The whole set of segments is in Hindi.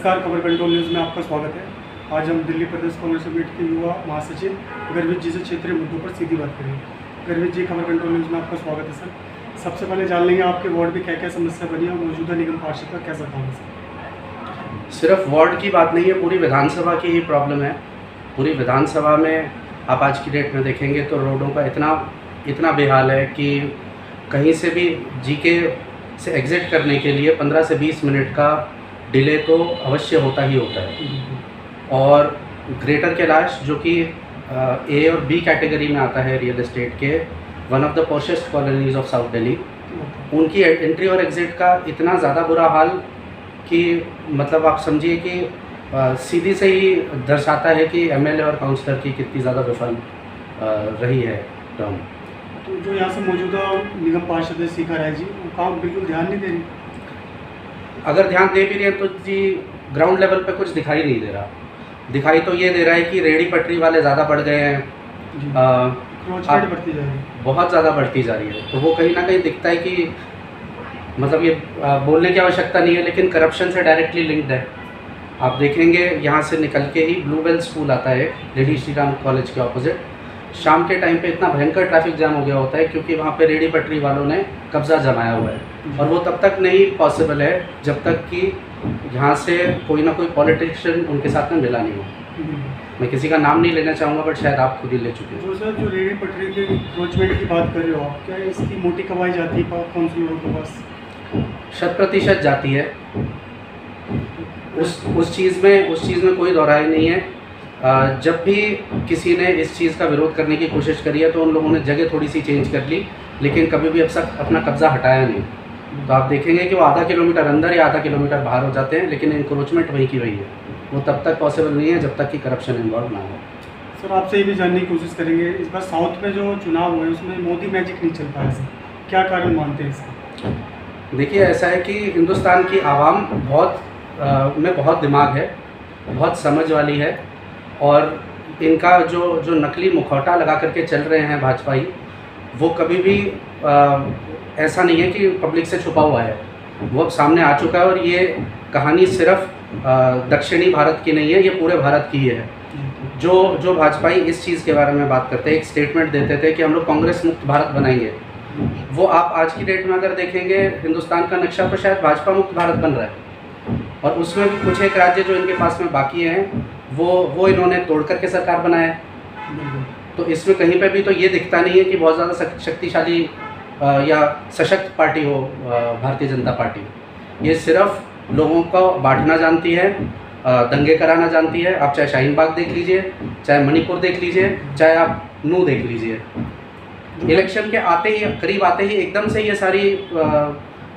नमस्कार, खबर कंट्रोल न्यूज़ में आपका स्वागत है। आज हम दिल्ली प्रदेश कांग्रेस कमेटी के युवा महासचिव गर्वित जी से क्षेत्रीय मुद्दों पर सीधी बात करेंगे। गर्वित जी, खबर कंट्रोल न्यूज़ में आपका स्वागत है सर। सबसे पहले जान लेंगे आपके वार्ड में क्या क्या समस्या बनी है और मौजूदा निगम पार्षद का कैसा काम है सर? सिर्फ वार्ड की बात नहीं है, पूरी विधानसभा की ही प्रॉब्लम है। पूरी विधानसभा में आप आज की डेट में देखेंगे तो रोडों का इतना बेहाल है कि कहीं से भी जीके से एग्ज़िट करने के लिए 15 से 20 मिनट का डिले तो अवश्य होता ही होता है। और ग्रेटर कैलाश जो कि ए और बी कैटेगरी में आता है रियल एस्टेट के, one of the poshest colonies of south Delhi, उनकी एंट्री और एग्ज़िट का इतना ज़्यादा बुरा हाल कि मतलब आप समझिए कि सीधी से ही दर्शाता है कि एमएलए और काउंसलर की कितनी ज़्यादा विफल रही है टर्म। तो जो यहाँ से मौजूदा निगम पार्षद है सीखा राय जी, वो काम बिल्कुल ध्यान नहीं दे रही। अगर ध्यान दे भी रहे हैं तो जी ग्राउंड लेवल पे कुछ दिखाई नहीं दे रहा। दिखाई तो ये दे रहा है कि रेडी पटरी वाले ज़्यादा बढ़ गए हैं, बढ़ती जा रही है, बहुत ज़्यादा बढ़ती जा रही है। तो वो कहीं ना कहीं दिखता है कि मतलब ये बोलने की आवश्यकता नहीं है, लेकिन करप्शन से डायरेक्टली लिंक्ड है। आप देखेंगे यहाँ से निकल के ही ब्लूबेल स्कूल आता है लेडी श्री राम कॉलेज के ऑपोजिट, शाम के टाइम पे इतना भयंकर ट्रैफिक जाम हो गया होता है क्योंकि वहाँ पे रेडी पटरी वालों ने कब्जा जमाया हुआ है। और वो तब तक नहीं पॉसिबल है जब तक कि यहाँ से कोई ना कोई पॉलिटिशियन उनके साथ में मिला नहीं हो। मैं किसी का नाम नहीं लेना चाहूँगा, बट शायद आप खुद ही ले चुके हो। जो सर जो रेडी पटरी के इंक्रोचमेंट की बात कर रहे हो आप, क्या इसकी मोटी कमाई जाती है काउंसिलरों के पास? 100% जाती है। उस चीज़ में कोई दोहराई नहीं है। जब भी किसी ने इस चीज़ का विरोध करने की कोशिश करी है तो उन लोगों ने जगह थोड़ी सी चेंज कर ली, लेकिन कभी भी अब तक अपना कब्जा हटाया नहीं। तो आप देखेंगे कि वो आधा किलोमीटर अंदर या आधा किलोमीटर बाहर हो जाते हैं, लेकिन इंक्रोचमेंट वहीं की वही है। वो तब तक पॉसिबल नहीं है जब तक कि करप्शन इन्वॉल्व ना हो। सर, आपसे ये भी जानने की कोशिश करेंगे, इस बार साउथ में जो चुनाव हुए उसमें मोदी मैजिक नहीं चल पाया सर, क्या कारण मानते हैं इसका? देखिए, ऐसा है कि हिंदुस्तान की आवाम बहुत दिमाग है, बहुत समझ वाली है, और इनका जो नकली मुखौटा लगा करके चल रहे हैं भाजपाई, वो कभी भी ऐसा नहीं है कि पब्लिक से छुपा हुआ है। वो अब सामने आ चुका है और ये कहानी सिर्फ दक्षिणी भारत की नहीं है, ये पूरे भारत की है। जो भाजपाई इस चीज़ के बारे में बात करते हैं, एक स्टेटमेंट देते थे कि हम लोग कांग्रेस मुक्त भारत बनाएंगे, वो आप आज की डेट में अगर देखेंगे हिंदुस्तान का नक्शा तो शायद भाजपा मुक्त भारत बन रहा है। और उसमें भी कुछ एक राज्य जो इनके पास में बाकी हैं वो इन्होंने तोड़ करके सरकार बनाया है। तो इसमें कहीं पे भी तो ये दिखता नहीं है कि बहुत ज़्यादा शक्तिशाली या सशक्त पार्टी हो भारतीय जनता पार्टी। ये सिर्फ लोगों को बांटना जानती है, दंगे कराना जानती है। आप चाहे शाहीन बाग देख लीजिए, चाहे मणिपुर देख लीजिए, चाहे आप नू देख लीजिए। इलेक्शन के करीब आते ही एकदम से ये सारी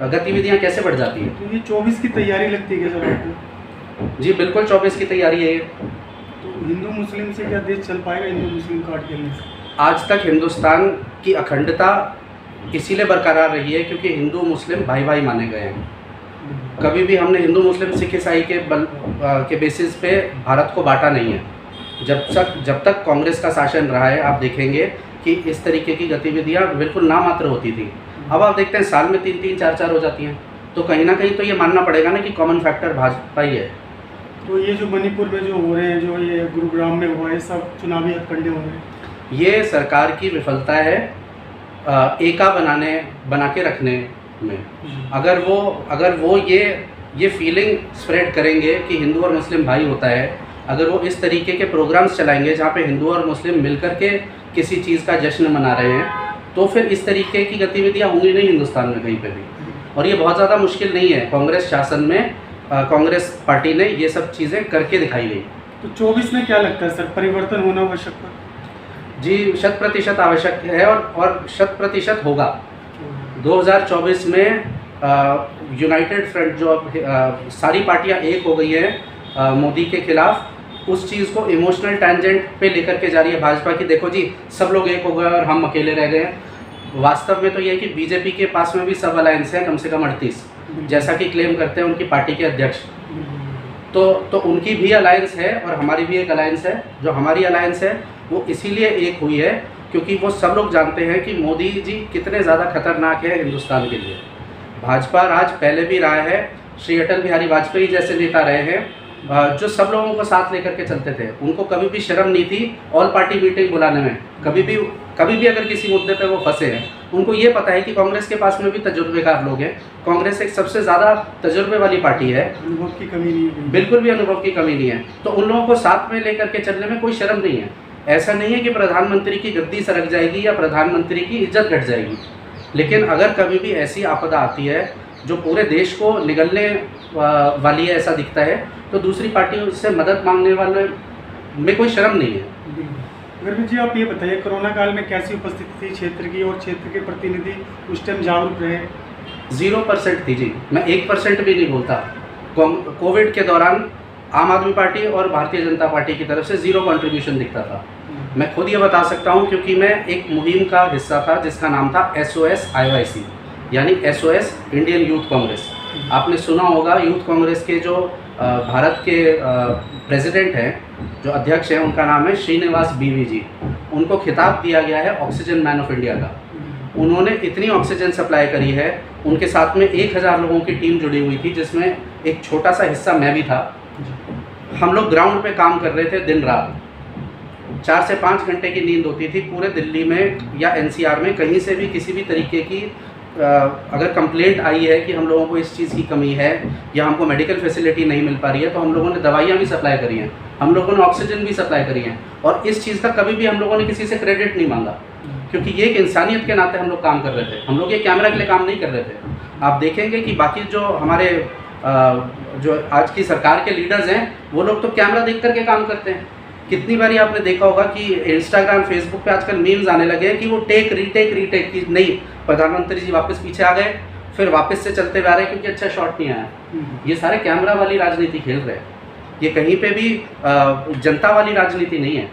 गतिविधियां कैसे बढ़ जाती हैं। तो ये 24 की तैयारी लगती है क्या सर आपको? जी बिल्कुल, 24 की तैयारी है ये। तो हिंदू मुस्लिम से क्या देश चल पाएगा हिंदू मुस्लिम कार्ड खेलने से? आज तक हिंदुस्तान की अखंडता इसीलिए बरकरार रही है क्योंकि हिंदू मुस्लिम भाई भाई माने गए हैं। कभी भी हमने हिंदू मुस्लिम सिख ईसाई के बेसिस पे भारत को बांटा नहीं है। जब तक कांग्रेस का शासन रहा है, आप देखेंगे कि इस तरीके की गतिविधियां बिल्कुल नामात्र होती थी। अब आप देखते हैं साल में 3-3, 4-4 हो जाती हैं। तो कहीं ना कहीं तो ये मानना पड़ेगा ना कि कॉमन फैक्टर भाजपा ही है। तो ये जो मणिपुर में जो हो रहे हैं, जो ये गुरुग्राम में हुआ है, सब चुनावी हथकंडे हो रहे हैं, ये सरकार की विफलता है एका बना के रखने में। अगर वो ये फीलिंग स्प्रेड करेंगे कि हिंदू और मुस्लिम भाई होता है, अगर वो इस तरीके के प्रोग्राम्स चलाएंगे जहाँ पे हिंदू और मुस्लिम मिलकर के किसी चीज़ का जश्न मना रहे हैं, तो फिर इस तरीके की गतिविधियाँ होंगी नहीं हिंदुस्तान में कहीं पे भी। और ये बहुत ज़्यादा मुश्किल नहीं है। कांग्रेस शासन में कांग्रेस पार्टी ने ये सब चीज़ें करके दिखाई गई। तो 24 में क्या लगता है सर, परिवर्तन होना आवश्यक है? जी 100% आवश्यक है और 100% होगा। 2024 में यूनाइटेड फ्रंट जो सारी पार्टियां एक हो गई हैं मोदी के खिलाफ, उस चीज़ को इमोशनल टेंजेंट पे लेकर के जा रही है भाजपा की। देखो जी, सब लोग एक हो गए और हम अकेले रह गए हैं। वास्तव में तो ये है कि बीजेपी के पास में भी सब अलायंस हैं, कम से कम 38, जैसा कि क्लेम करते हैं उनकी पार्टी के अध्यक्ष। तो उनकी भी अलायंस है और हमारी भी एक अलायंस है। जो हमारी अलायंस है वो इसीलिए एक हुई है क्योंकि वो सब लोग जानते हैं कि मोदी जी कितने ज़्यादा खतरनाक है हिंदुस्तान के लिए। भाजपा राज पहले भी रहा है, श्री अटल बिहारी वाजपेयी जैसे नेता रहे हैं जो सब लोगों को साथ लेकर के चलते थे। उनको कभी भी शर्म नहीं थी ऑल पार्टी मीटिंग बुलाने में। कभी भी अगर किसी मुद्दे पे वो फंसे हैं, उनको ये पता है कि कांग्रेस के पास में भी तजुर्बेकार लोग हैं। कांग्रेस एक सबसे ज़्यादा तजुर्बे वाली पार्टी है, अनुभव की कमी नहीं है, बिल्कुल भी अनुभव की कमी नहीं है। तो उन लोगों को साथ में लेकर के चलने में कोई शर्म नहीं है। ऐसा नहीं है कि प्रधानमंत्री की गद्दी सरक जाएगी या प्रधानमंत्री की इज्जत घट जाएगी, लेकिन अगर कभी भी ऐसी आपदा आती है जो पूरे देश को निगलने वाली है, ऐसा दिखता है, तो दूसरी पार्टियों से मदद मांगने वाले में कोई शर्म नहीं है। गर्वित जी, आप ये बताइए कोरोना काल में कैसी उपस्थिति थी क्षेत्र की, और क्षेत्र के प्रतिनिधि उस टाइम जागरूक रहे? 0% थी जी, मैं 1% भी नहीं बोलता। कोविड के दौरान आम आदमी पार्टी और भारतीय जनता पार्टी की तरफ से 0 कंट्रीब्यूशन दिखता था। मैं खुद ये बता सकता हूँ क्योंकि मैं एक मुहिम का हिस्सा था जिसका नाम था SOS IYC, यानी SOS इंडियन यूथ कांग्रेस। आपने सुना होगा, यूथ कांग्रेस के जो भारत के प्रेसिडेंट हैं, जो अध्यक्ष हैं, उनका नाम है श्रीनिवास BV जी। उनको खिताब दिया गया है ऑक्सीजन मैन ऑफ इंडिया का। उन्होंने इतनी ऑक्सीजन सप्लाई करी है, उनके साथ में 1000 लोगों की टीम जुड़ी हुई थी, जिसमें एक छोटा सा हिस्सा मैं भी था। हम लोग ग्राउंड पे काम कर रहे थे दिन रात, 4 से 5 घंटे की नींद होती थी। पूरे दिल्ली में या NCR में कहीं से भी किसी भी तरीके की अगर कंप्लेंट आई है कि हम लोगों को इस चीज़ की कमी है या हमको मेडिकल फैसिलिटी नहीं मिल पा रही है, तो हम लोगों ने दवाइयाँ भी सप्लाई करी हैं, हम लोगों ने ऑक्सीजन भी सप्लाई करी हैं। और इस चीज़ का कभी भी हम लोगों ने किसी से क्रेडिट नहीं मांगा, क्योंकि ये एक इंसानियत के नाते हम लोग काम कर रहे थे। हम लोग ये कैमरा के लिए काम नहीं कर रहे थे। आप देखेंगे कि बाकी जो हमारे जो आज की सरकार के लीडर्स हैं, वो लोग तो कैमरा देख करके काम करते हैं। कितनी बारी आपने देखा होगा कि इंस्टाग्राम, फेसबुक पे आजकल मीम्स आने लगे हैं कि वो टेक रीटेक की नहीं, प्रधानमंत्री जी वापस पीछे आ गए, फिर वापस से चलते हुए आ रहे हैं क्योंकि अच्छा शॉट नहीं आया। ये सारे कैमरा वाली राजनीति खेल रहे हैं। ये कहीं पे भी जनता वाली राजनीति नहीं है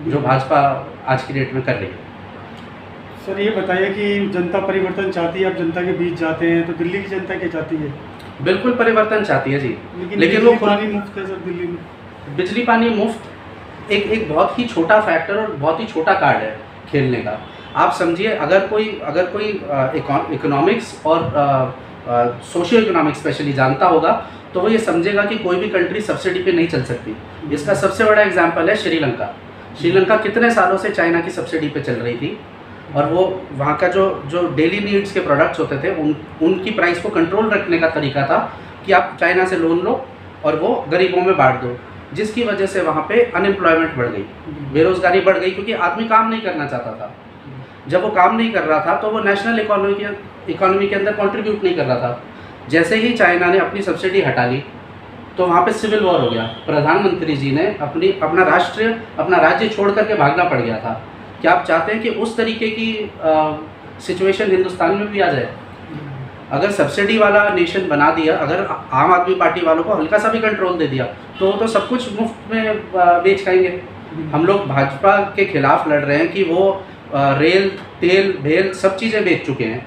जो भाजपा आज की डेट में कर रही है। सर, ये बताइए कि जनता परिवर्तन चाहती है, आप जनता के बीच जाते हैं, तो दिल्ली की जनता क्या चाहती है? बिल्कुल परिवर्तन चाहती है जी, लेकिन वो पानी मुफ्त है सर दिल्ली में। बिजली पानी मुफ्त एक बहुत ही छोटा फैक्टर और बहुत ही छोटा कार्ड है खेलने का। आप समझिए, अगर कोई इकोनॉमिक्स और सोशियो इकोनॉमिक्स स्पेशली जानता होगा, तो वो ये समझेगा कि कोई भी कंट्री सब्सिडी पे नहीं चल सकती। इसका सबसे बड़ा एग्जांपल है श्रीलंका। श्रीलंका कितने सालों से चाइना की सब्सिडी पे चल रही थी, और वो वहाँ का जो डेली नीड्स के प्रोडक्ट्स होते थे, उनकी प्राइस को कंट्रोल रखने का तरीका था कि आप चाइना से लोन लो और वो गरीबों में बांट दो, जिसकी वजह से वहाँ पे अनएम्प्लॉयमेंट बढ़ गई, बेरोज़गारी बढ़ गई, क्योंकि आदमी काम नहीं करना चाहता था। जब वो काम नहीं कर रहा था तो वो नेशनल इकोनॉमी के अंदर कंट्रीब्यूट नहीं कर रहा था। जैसे ही चाइना ने अपनी सब्सिडी हटा ली, तो वहाँ पे सिविल वॉर हो गया। प्रधानमंत्री जी ने अपना राज्य छोड़ करके भागना पड़ गया था। क्या आप चाहते हैं कि उस तरीके की सिचुएशन हिंदुस्तान में भी आ जाए? अगर सब्सिडी वाला नेशन बना दिया, अगर आम आदमी पार्टी वालों को हल्का सा भी कंट्रोल दे दिया, तो सब कुछ मुफ्त में बेच खाएंगे। हम लोग भाजपा के खिलाफ लड़ रहे हैं कि वो रेल, तेल, भेल सब चीज़ें बेच चुके हैं।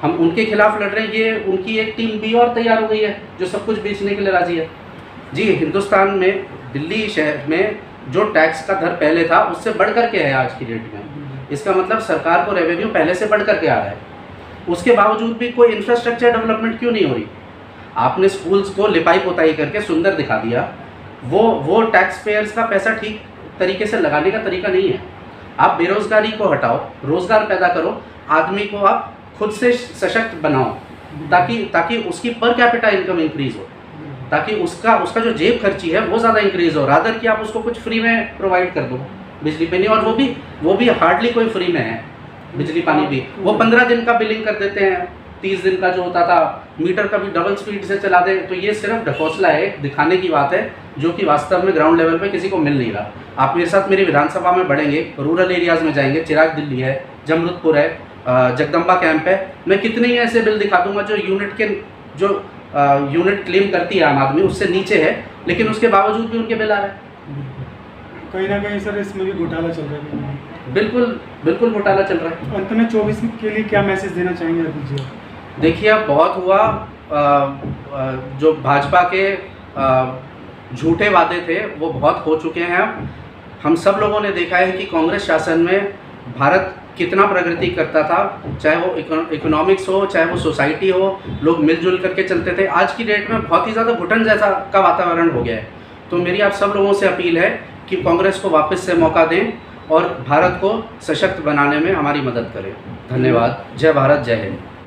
हम उनके खिलाफ लड़ रहे हैं, ये उनकी एक टीम भी और तैयार हो गई है जो सब कुछ बेचने के लिए राजी है। जी, हिंदुस्तान में दिल्ली शहर में जो टैक्स का दर पहले था उससे बढ़ कर के है आज की डेट में। इसका मतलब सरकार को रेवेन्यू पहले से बढ़ कर के आ रहा है। उसके बावजूद भी कोई इंफ्रास्ट्रक्चर डेवलपमेंट क्यों नहीं हो रही? आपने स्कूल्स को लिपाई पोताई करके सुंदर दिखा दिया, वो टैक्स पेयर्स का पैसा ठीक तरीके से लगाने का तरीका नहीं है। आप बेरोजगारी को हटाओ, रोजगार पैदा करो, आदमी को आप खुद से सशक्त बनाओ, ताकि उसकी पर कैपिटा इनकम इंक्रीज हो, ताकि उसका जो जेब खर्ची है वो ज़्यादा इंक्रीज हो, रादर कि आप उसको कुछ फ्री में प्रोवाइड कर दो बिजली पानी। और वो भी हार्डली कोई फ्री में है बिजली पानी भी। वो 15 दिन का बिलिंग कर देते हैं, 30 दिन का जो होता था, मीटर का भी डबल स्पीड से चला दे। तो ये सिर्फ ढकोसला है, दिखाने की बात है, जो कि वास्तव में ग्राउंड लेवल पे किसी को मिल नहीं रहा। आप मेरे साथ मेरी विधानसभा में बढ़ेंगे, रूरल एरियाज़ में जाएंगे, चिराग दिल्ली है, जमरुदपुर है, जगदम्बा कैंप है, मैं कितने ही ऐसे बिल दिखा दूंगा जो यूनिट क्लेम करती है आम आदमी उससे नीचे है, लेकिन उसके बावजूद भी उनके बिल आ रहे हैं। कहीं ना कहीं सर इसमें भी घोटाला चल रहा है। बिल्कुल घोटाला चल रहा है। अंत में 24 के लिए क्या मैसेज देना चाहेंगे अभी जी? देखिए, अब बहुत हुआ। जो भाजपा के झूठे वादे थे वो बहुत हो चुके हैं। हम सब लोगों ने देखा है कि कांग्रेस शासन में भारत कितना प्रगति करता था, चाहे वो इकोनॉमिक्स हो, चाहे वो सोसाइटी हो, लोग मिलजुल करके चलते थे। आज की डेट में बहुत ही ज़्यादा घुटन जैसा का वातावरण हो गया है। तो मेरी आप सब लोगों से अपील है कि कांग्रेस को वापस से मौका दें और भारत को सशक्त बनाने में हमारी मदद करें। धन्यवाद। जय भारत, जय हिंद।